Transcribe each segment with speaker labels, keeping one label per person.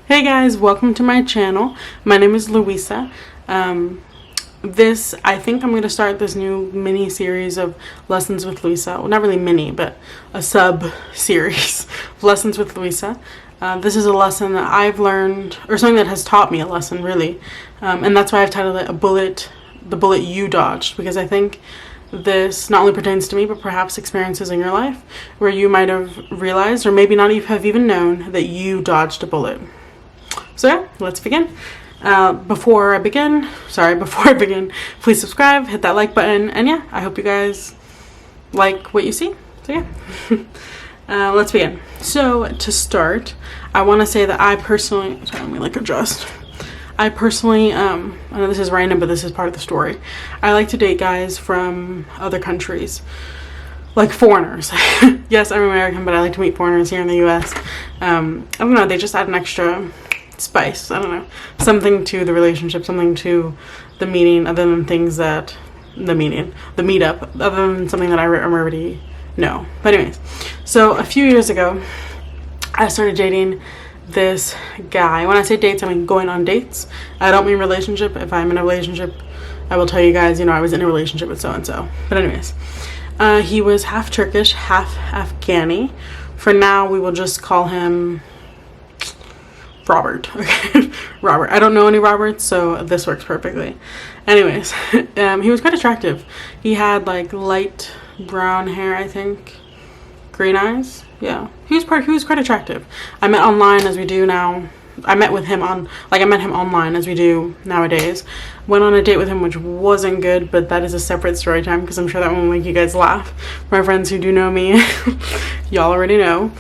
Speaker 1: Hey guys, welcome to my channel. My name is Luisa. I think I'm going to start this new mini series of lessons with Luisa. Well, not really mini, but a sub series of lessons with Luisa. This is a lesson that I've learned, or something that has taught me a lesson, really. And that's why I've titled it The Bullet You Dodged, because I think this not only pertains to me, but perhaps experiences in your life where you might have realized, or maybe not have even known, that you dodged a bullet. So yeah, let's begin. Before I begin, please subscribe, hit that like button, and yeah, I hope you guys like what you see. So yeah, let's begin. So to start, I want to say that I personally, let me adjust. I know this is random, but this is part of the story. I like to date guys from other countries, like foreigners. Yes, I'm American, but I like to meet foreigners here in the US. I don't know, they just add an extra spice. I don't know, something to the relationship, something to the meeting, other than things that the meetup, other than something that I already know. But anyways, so a few years ago, I started dating this guy. When I say dates, I mean going on dates. I don't mean relationship. If I'm in a relationship, I will tell you guys, I was in a relationship with so-and-so. But anyways, he was half Turkish, half Afghani. For now, we will just call him Robert. Okay, Robert. I don't know any Roberts, so this works perfectly. Anyways, he was quite attractive. He had light brown hair, I think, green eyes. Yeah, he was quite attractive. I met online as we do now. I met him online as we do nowadays. Went on a date with him, which wasn't good, but that is a separate story time because I'm sure that one will make you guys laugh. My friends who do know me, y'all already know.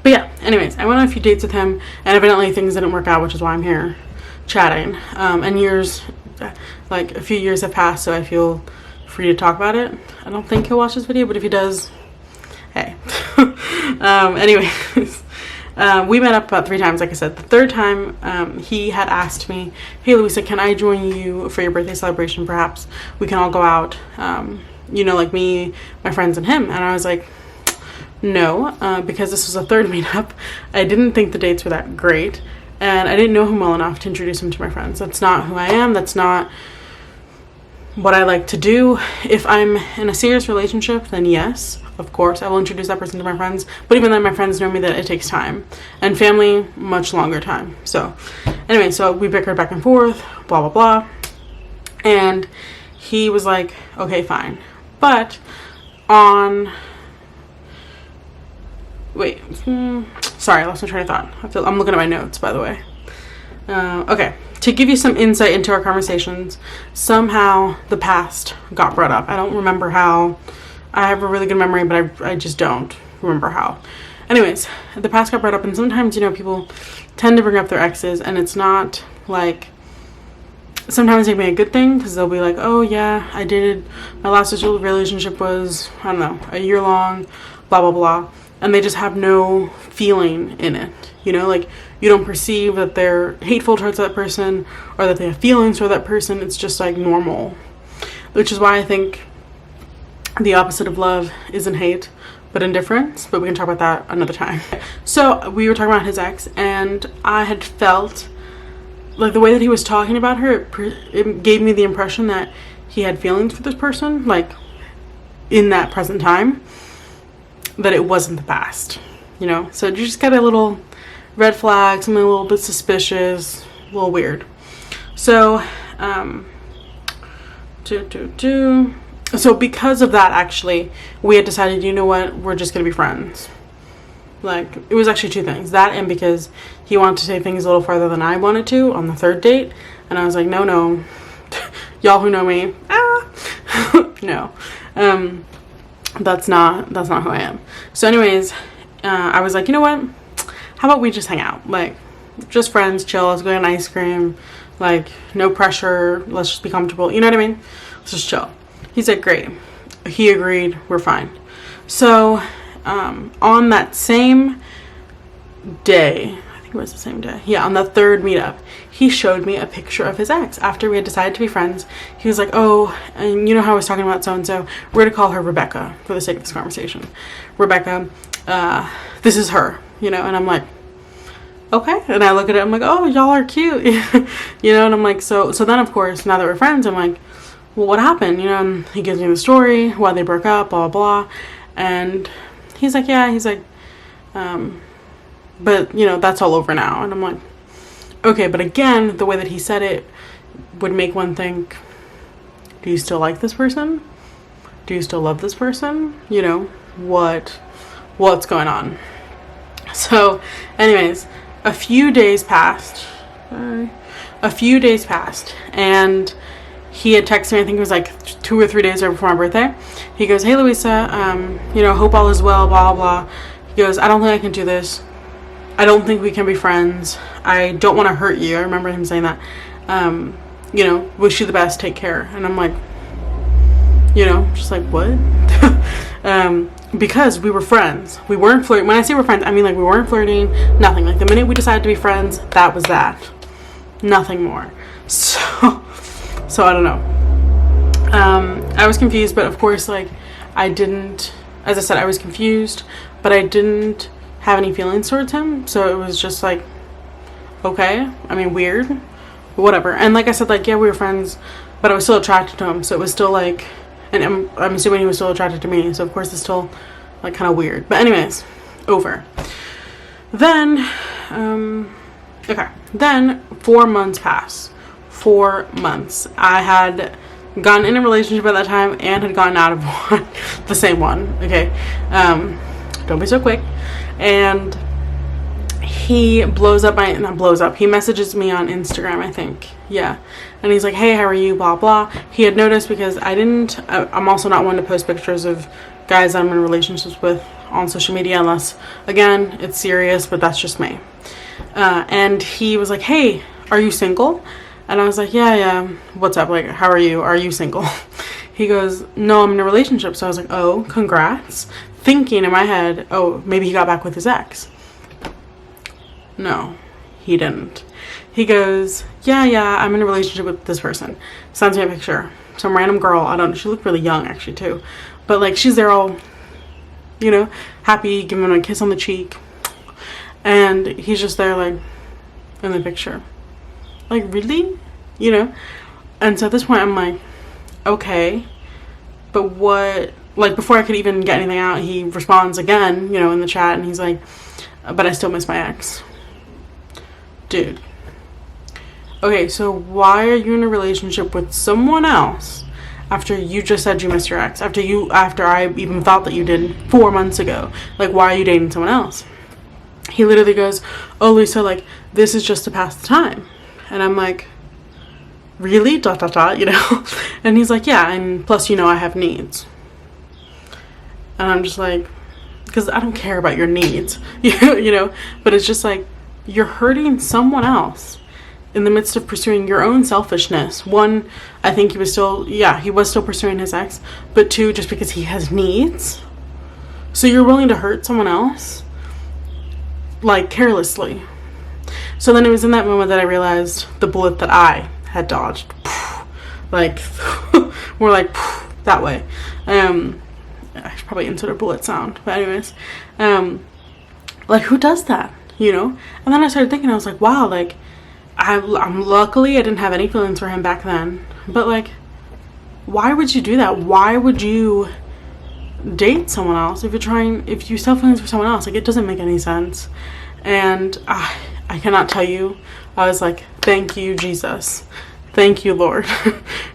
Speaker 1: But yeah, anyways, I went on a few dates with him, and evidently things didn't work out, which is why I'm here chatting. And a few years have passed, so I feel free to talk about it. I don't think he'll watch this video, but if he does, hey. Anyways, we met up about 3 times, like I said. The third time, he had asked me, hey Luisa, can I join you for your birthday celebration? Perhaps we can all go out, me, my friends, and him. And I was like, no, because this was a third meetup. I didn't think the dates were that great, and I didn't know him well enough to introduce him to my friends. That's not who I am. That's not what I like to do. If I'm in a serious relationship, then yes, of course, I will introduce that person to my friends. But even then, my friends know me that it takes time, and family, much longer time. So anyway, so we bickered back and forth, blah, blah, blah. And he was like, okay, fine. But sorry, I lost my train of thought. I'm looking at my notes, by the way. Okay, to give you some insight into our conversations, somehow the past got brought up. I don't remember how. I have a really good memory, but I just don't remember how. Anyways, the past got brought up, and sometimes, people tend to bring up their exes, and it's not sometimes it may be a good thing, because they'll be like, oh yeah, my last relationship was, I don't know, a year long, blah, blah, blah. And they just have no feeling in it, you don't perceive that they're hateful towards that person or that they have feelings for that person. It's just normal, which is why I think the opposite of love isn't hate, but indifference. But we can talk about that another time. So we were talking about his ex, and I had felt the way that he was talking about her, it gave me the impression that he had feelings for this person, in that present time, that it wasn't the past, so you just got a little red flag, something a little bit suspicious, a little weird. So so because of that, actually, we had decided, you know what, we're just gonna be friends. It was actually 2 things, that and because he wanted to take things a little farther than I wanted to on the third date, and I was like, no, y'all who know me, no. That's not who I am. So anyways, I was like, you know what, how about we just hang out, just friends, chill, let's go get an ice cream, no pressure, let's just be comfortable, you know what I mean, let's just chill. He said great, he agreed, we're fine. So on that same day, I think it was the same day, yeah, on the third meetup, he showed me a picture of his ex. After we had decided to be friends, he was like, oh, and you know how I was talking about so-and-so, we're gonna call her Rebecca for the sake of this conversation. Rebecca, this is her, and I'm like, okay. And I look at it, I'm like, oh, y'all are cute. You know, and I'm like, so then of course, now that we're friends, I'm like, well, what happened? You know, and he gives me the story, why they broke up, blah, blah. And he's like, yeah, he's like, but, you know, that's all over now. And I'm like, okay, but again, the way that he said it would make one think, do you still like this person? Do you still love this person? You know, what's going on? So, anyways, a few days passed, and he had texted me, I think it was like 2 or 3 days before my birthday. He goes, hey, Luisa, you know, hope all is well, blah, blah. He goes, I don't think I can do this. I don't think we can be friends. I don't want to hurt you. I remember him saying that. You know, wish you the best, take care. And I'm like, you know, just like, what? Because we were friends. We weren't flirting. When I say we're friends, I mean like we weren't flirting, nothing. Like the minute we decided to be friends, that was that. Nothing more. So I don't know. I was confused, but of course, like, I didn't, as I said, I was confused, but I didn't have any feelings towards him. So it was just like, okay, I mean, weird, whatever. And like I said, like, yeah, we were friends, but I was still attracted to him. So it was still like, and I'm assuming he was still attracted to me. So of course it's still like kind of weird. But anyways, over. Then, okay. Then 4 months pass. 4 months. I had gotten in a relationship at that time and had gotten out of one, the same one. Okay. Don't be so quick. And he he messages me on Instagram, I think. Yeah. And he's like, hey, how are you? Blah, blah. He had noticed because I'm also not one to post pictures of guys that I'm in relationships with on social media unless, again, it's serious, but that's just me. And he was like, hey, are you single? And I was like, yeah. What's up? Like, how are you? Are you single? He goes, no, I'm in a relationship. So I was like, oh, congrats. Thinking in my head, oh, maybe he got back with his ex. No, he didn't. He goes, yeah, I'm in a relationship with this person. Sends me a picture. Some random girl. I don't know. She looked really young, actually, too. But, like, she's there all, you know, happy, giving him a kiss on the cheek. And he's just there, like, in the picture. Like, really? You know? And so at this point, I'm like, okay. But what... Like, before I could even get anything out, he responds again, you know, in the chat. And he's like, but I still miss my ex. Dude. Okay, so why are you in a relationship with someone else after you just said you missed your ex? After I even thought that you did 4 months ago? Like, why are you dating someone else? He literally goes, oh, Luisa, like, this is just to pass the time. And I'm like, really? ... You know? And he's like, yeah, and plus, you know, I have needs. And I'm just like, because I don't care about your needs, you know? But it's just like, you're hurting someone else in the midst of pursuing your own selfishness. One, I think he was still pursuing his ex. But two, just because he has needs. So you're willing to hurt someone else? Like, carelessly. So then it was in that moment that I realized the bullet that I had dodged. Like, more like, that way. I should probably insert a bullet sound. But anyways, like, who does that? You know? And then I started thinking, I was like, wow, like, I'm luckily I didn't have any feelings for him back then. But, like, why would you do that? Why would you date someone else if you still have feelings for someone else? Like, it doesn't make any sense. And I cannot tell you, I was like, thank you, Jesus. Thank you, Lord,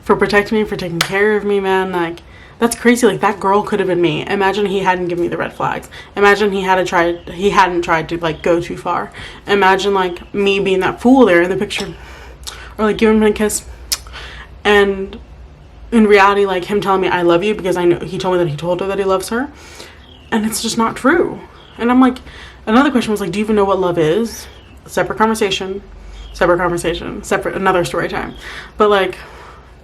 Speaker 1: for protecting me, for taking care of me, man. Like, that's crazy. Like, that girl could have been me. Imagine he hadn't given me the red flags. Imagine he hadn't tried to, like, go too far. Imagine, like, me being that fool there in the picture. Or, like, giving him a kiss. And in reality, like, him telling me I love you because I know he told me that he told her that he loves her. And it's just not true. And I'm like, another question was like, do you even know what love is? Separate conversation, another story time. But, like,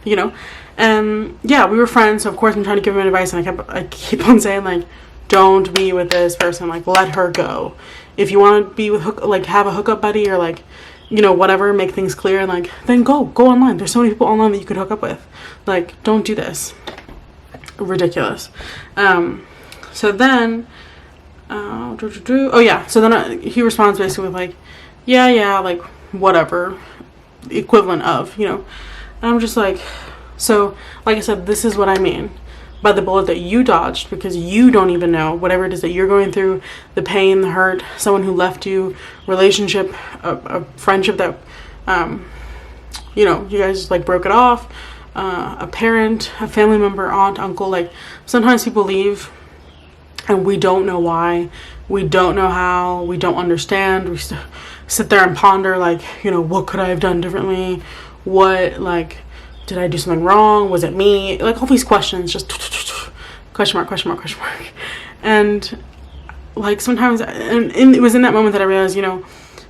Speaker 1: you know, and yeah, we were friends, so of course I'm trying to give him advice, and I keep on saying, like, don't be with this person, like, let her go. If you want to be with have a hookup buddy, or, like, you know, whatever, make things clear, and, like, then go online. There's so many people online that you could hook up with. Like, don't do this. Ridiculous. So then, so then he responds basically with, like, yeah, like whatever, equivalent of, you know. And I'm just like, so like I said, this is what I mean by the bullet that you dodged, because you don't even know whatever it is that you're going through, the pain, the hurt, someone who left you, relationship, a friendship that you know, you guys like broke it off, a parent, a family member, aunt, uncle. Like sometimes people leave and we don't know why, we don't know how, we don't understand. We sit there and ponder, like, you know, what could I have done differently? What, like, did I do something wrong? Was it me? Like all these questions, just question mark, question mark, question mark. And like sometimes, and it was in that moment that I realized, you know,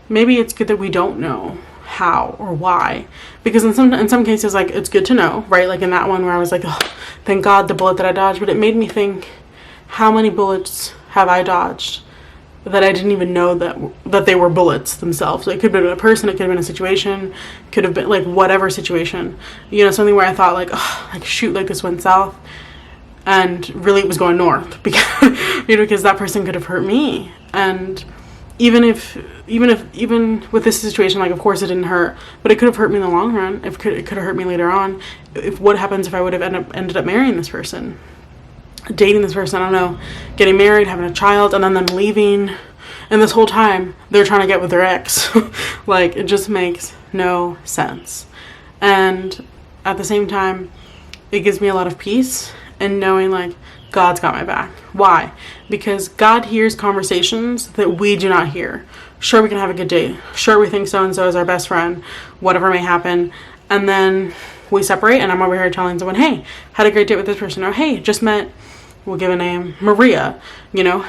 Speaker 1: maybe it's good that we don't know how or why, because in some cases, like, it's good to know, right? Like in that one where I was like, oh, thank God the bullet that I dodged. But it made me think, how many bullets have I dodged that I didn't even know that they were bullets themselves? It could have been a person, it could have been a situation, could have been like whatever situation, you know, something where I thought like, oh, like shoot, like this went south, and really it was going north, because you know, because that person could have hurt me. And even with this situation, like, of course it didn't hurt, but it could have hurt me in the long run. It could have hurt me later on. If what happens if I would have ended up marrying this person, dating this person, I don't know, getting married, having a child, and then them leaving, and this whole time they're trying to get with their ex. Like, it just makes no sense. And at the same time, it gives me a lot of peace in knowing, like, God's got my back. Why? Because God hears conversations that we do not hear. Sure, we can have a good day. Sure, we think so-and-so is our best friend, whatever may happen. And then we separate, and I'm over here telling someone, hey, had a great date with this person. Or, hey, just met, we'll give a name, Maria, you know,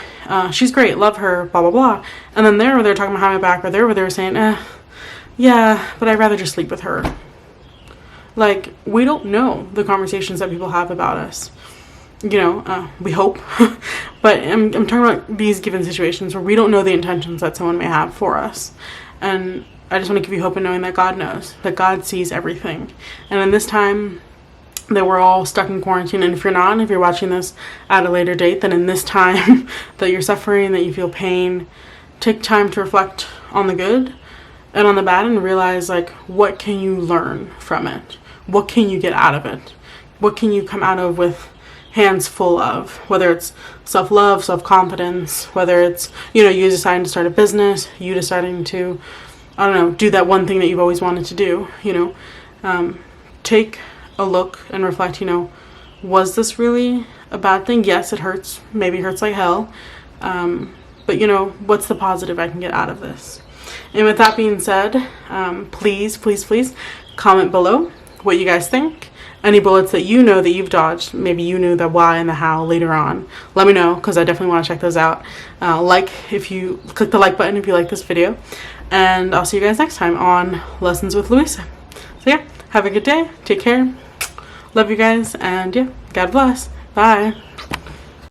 Speaker 1: she's great, love her, blah, blah, blah. And then they're talking behind my back, or they're saying, yeah, but I'd rather just sleep with her. Like, we don't know the conversations that people have about us. You know, we hope. But I'm talking about these given situations where we don't know the intentions that someone may have for us. And I just want to give you hope in knowing that God knows, that God sees everything. And in this time that we're all stuck in quarantine, and if you're not, if you're watching this at a later date, then in this time that you're suffering, that you feel pain, take time to reflect on the good and on the bad, and realize, like, what can you learn from it? What can you get out of it? What can you come out of with hands full of? Whether it's self-love, self-confidence, whether it's, you know, you deciding to start a business, you deciding to, I don't know, do that one thing that you've always wanted to do, you know. Take a look and reflect, you know, was this really a bad thing? Yes, it hurts. Maybe it hurts like hell. But, you know, what's the positive I can get out of this? And with that being said, please comment below what you guys think. Any bullets that you know that you've dodged, maybe you knew the why and the how later on. Let me know, because I definitely want to check those out. Click the like button if you like this video. And I'll see you guys next time on Lessons with Luisa. So yeah, have a good day. Take care. Love you guys. And yeah, God bless. Bye.